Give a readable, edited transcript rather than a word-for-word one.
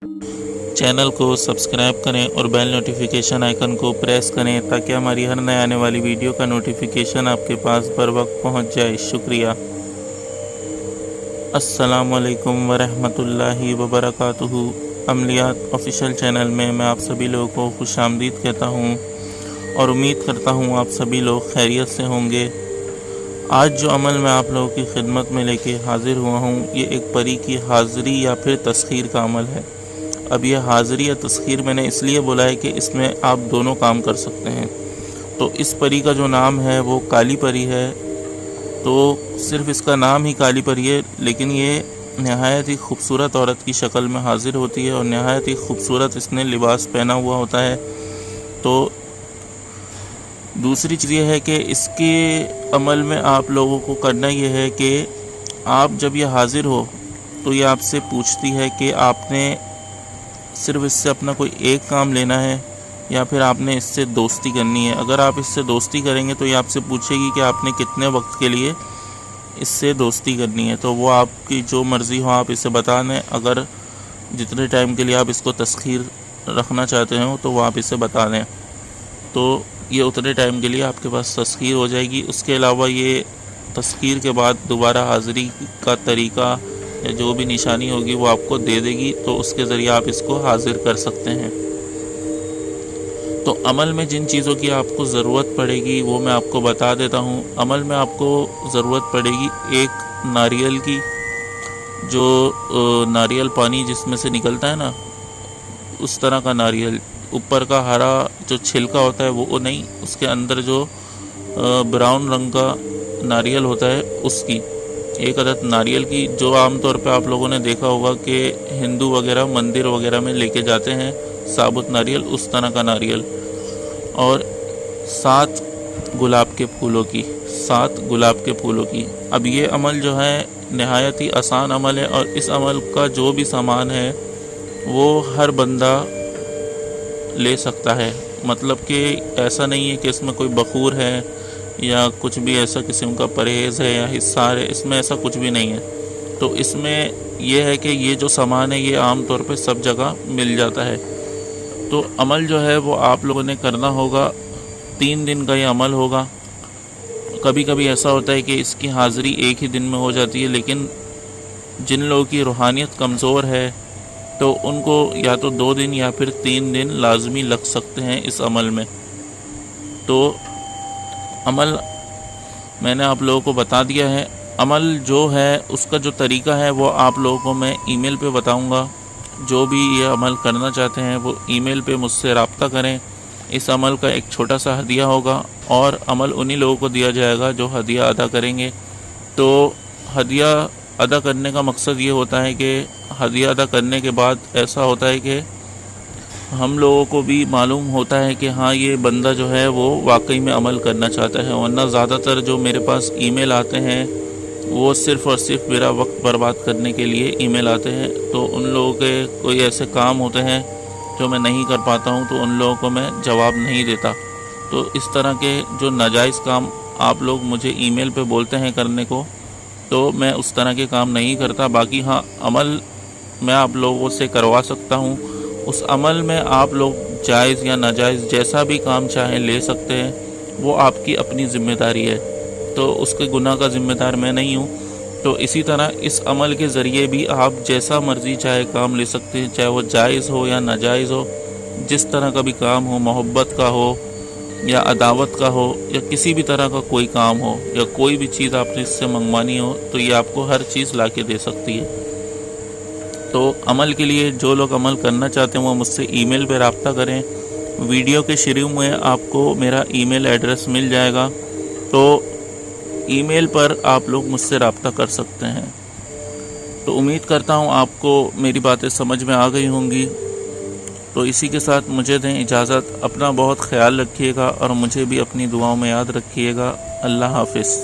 Channel کو subscribe کریں اور بیل نوٹیفیکیشن آئیکن کو پریس کریں تاکہ ہماری ہر نئے آنے والی ویڈیو کا نوٹیفیکیشن آپ کے پاس بر وقت پہنچ جائے۔ شکریہ۔ السلام علیکم ورحمۃ اللہ وبرکاتہ۔ عملیات آفیشیل چینل میں میں آپ سبھی لوگوں کو خوش آمدید کہتا ہوں اور امید کرتا ہوں آپ سبھی لوگ خیریت سے ہوں گے۔ آج جو عمل میں آپ لوگوں کی خدمت میں لے کے حاضر ہوا ہوں، یہ ایک پری کی حاضری یا پھر تسخیر کا عمل ہے۔ اب یہ حاضری یا تسخیر میں نے اس لیے بولا ہے کہ اس میں آپ دونوں کام کر سکتے ہیں۔ تو اس پری کا جو نام ہے وہ کالی پری ہے، تو صرف اس کا نام ہی کالی پری ہے، لیکن یہ نہایت ہی خوبصورت عورت کی شکل میں حاضر ہوتی ہے اور نہایت ہی خوبصورت اس نے لباس پہنا ہوا ہوتا ہے۔ تو دوسری چیز یہ ہے کہ اس کے عمل میں آپ لوگوں کو کرنا یہ ہے کہ آپ جب یہ حاضر ہو تو یہ آپ سے پوچھتی ہے کہ آپ نے صرف اس سے اپنا کوئی ایک کام لینا ہے یا پھر آپ نے اس سے دوستی کرنی ہے۔ اگر آپ اس سے دوستی کریں گے تو یہ آپ سے پوچھے گی کہ آپ نے کتنے وقت کے لیے اس سے دوستی کرنی ہے، تو وہ آپ کی جو مرضی ہو آپ اسے بتا دیں۔ اگر جتنے ٹائم کے لیے آپ اس کو تسخیر رکھنا چاہتے ہو تو وہ آپ اسے بتا دیں، تو یہ اتنے ٹائم کے لیے آپ کے پاس تسخیر ہو جائے گی۔ اس کے علاوہ یہ تسخیر کے بعد دوبارہ حاضری کا طریقہ یا جو بھی نشانی ہوگی وہ آپ کو دے دے گی، تو اس کے ذریعے آپ اس کو حاضر کر سکتے ہیں۔ تو عمل میں جن چیزوں کی آپ کو ضرورت پڑے گی وہ میں آپ کو بتا دیتا ہوں۔ عمل میں آپ کو ضرورت پڑے گی ایک ناریل کی، جو ناریل پانی جس میں سے نکلتا ہے نا، اس طرح کا ناریل، اوپر کا ہرا جو چھلکا ہوتا ہے وہ نہیں، اس کے اندر جو براؤن رنگ کا ناریل ہوتا ہے اس کی ایک عدد ناریل کی، جو عام طور پہ آپ لوگوں نے دیکھا ہوگا کہ ہندو وغیرہ مندر وغیرہ میں لے کے جاتے ہیں ثابت ناریل، اس طرح کا ناریل، اور 7 گلاب کے پھولوں کی، 7 گلاب کے پھولوں کی۔ اب یہ عمل جو ہے نہایت ہی آسان عمل ہے، اور اس عمل کا جو بھی سامان ہے وہ ہر بندہ لے سکتا ہے۔ مطلب کہ ایسا نہیں ہے کہ اس میں کوئی بخور ہے یا کچھ بھی ایسا قسم کا پرہیز ہے یا حصار ہے، اس میں ایسا کچھ بھی نہیں ہے۔ تو اس میں یہ ہے کہ یہ جو سامان ہے یہ عام طور پہ سب جگہ مل جاتا ہے۔ تو عمل جو ہے وہ آپ لوگوں نے کرنا ہوگا، 3 دن کا یہ عمل ہوگا۔ کبھی کبھی ایسا ہوتا ہے کہ اس کی حاضری ایک ہی دن میں ہو جاتی ہے، لیکن جن لوگوں کی روحانیت کمزور ہے تو ان کو یا تو 2 دن یا پھر 3 دن لازمی لگ سکتے ہیں اس عمل میں۔ تو عمل میں نے آپ لوگوں کو بتا دیا ہے۔ عمل جو ہے اس کا جو طریقہ ہے وہ آپ لوگوں کو میں ای میل پہ بتاؤں گا۔ جو بھی یہ عمل کرنا چاہتے ہیں وہ ای میل پہ مجھ سے رابطہ کریں۔ اس عمل کا ایک چھوٹا سا ہدیہ ہوگا، اور عمل انہی لوگوں کو دیا جائے گا جو ہدیہ ادا کریں گے۔ تو ہدیہ ادا کرنے کا مقصد یہ ہوتا ہے کہ ہدیہ ادا کرنے کے بعد ایسا ہوتا ہے کہ ہم لوگوں کو بھی معلوم ہوتا ہے کہ ہاں یہ بندہ جو ہے وہ واقعی میں عمل کرنا چاہتا ہے، ورنہ زیادہ تر جو میرے پاس ای میل آتے ہیں وہ صرف اور صرف میرا وقت برباد کرنے کے لیے ای میل آتے ہیں۔ تو ان لوگوں کے کوئی ایسے کام ہوتے ہیں جو میں نہیں کر پاتا ہوں، تو ان لوگوں کو میں جواب نہیں دیتا۔ تو اس طرح کے جو ناجائز کام آپ لوگ مجھے ای میل پہ بولتے ہیں کرنے کو، تو میں اس طرح کے کام نہیں کرتا۔ باقی ہاں عمل میں آپ لوگوں سے کروا سکتا ہوں۔ اس عمل میں آپ لوگ جائز یا ناجائز جیسا بھی کام چاہیں لے سکتے ہیں، وہ آپ کی اپنی ذمہ داری ہے، تو اس کے گناہ کا ذمہ دار میں نہیں ہوں۔ تو اسی طرح اس عمل کے ذریعے بھی آپ جیسا مرضی چاہے کام لے سکتے ہیں، چاہے وہ جائز ہو یا ناجائز ہو، جس طرح کا بھی کام ہو، محبت کا ہو یا عداوت کا ہو یا کسی بھی طرح کا کوئی کام ہو، یا کوئی بھی چیز آپ نے اس سے منگوانی ہو، تو یہ آپ کو ہر چیز لا کے دے سکتی ہے۔ تو عمل کے لیے جو لوگ عمل کرنا چاہتے ہیں وہ مجھ سے ای میل پہ رابطہ کریں۔ ویڈیو کے شروع میں آپ کو میرا ای میل ایڈریس مل جائے گا، تو ای میل پر آپ لوگ مجھ سے رابطہ کر سکتے ہیں۔ تو امید کرتا ہوں آپ کو میری باتیں سمجھ میں آ گئی ہوں گی۔ تو اسی کے ساتھ مجھے دیں اجازت۔ اپنا بہت خیال رکھیے گا اور مجھے بھی اپنی دعاؤں میں یاد رکھیے گا۔ اللہ حافظ۔